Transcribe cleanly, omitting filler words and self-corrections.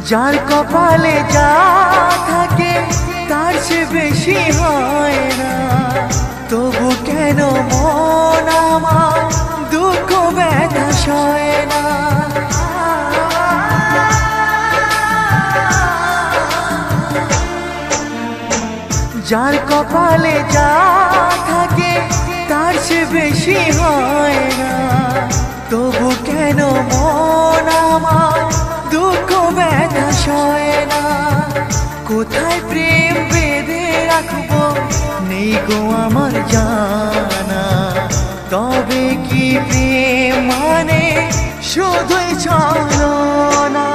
যার কপালে যা থাকে তার চেয়ে বেশি হয় না, তবু কেন মন আমার দুঃখ ব্যথা সয় না। যার কপালে যা থাকে তার চেয়ে বেশি হয় না, তবু কেন মন আমার দুঃখ ব্যথা সয় না। কোথায় প্রেম বেঁধে রাখবো নেই গো আমার জানা, তবে কি প্রেম মানে শুধুই ছলনা।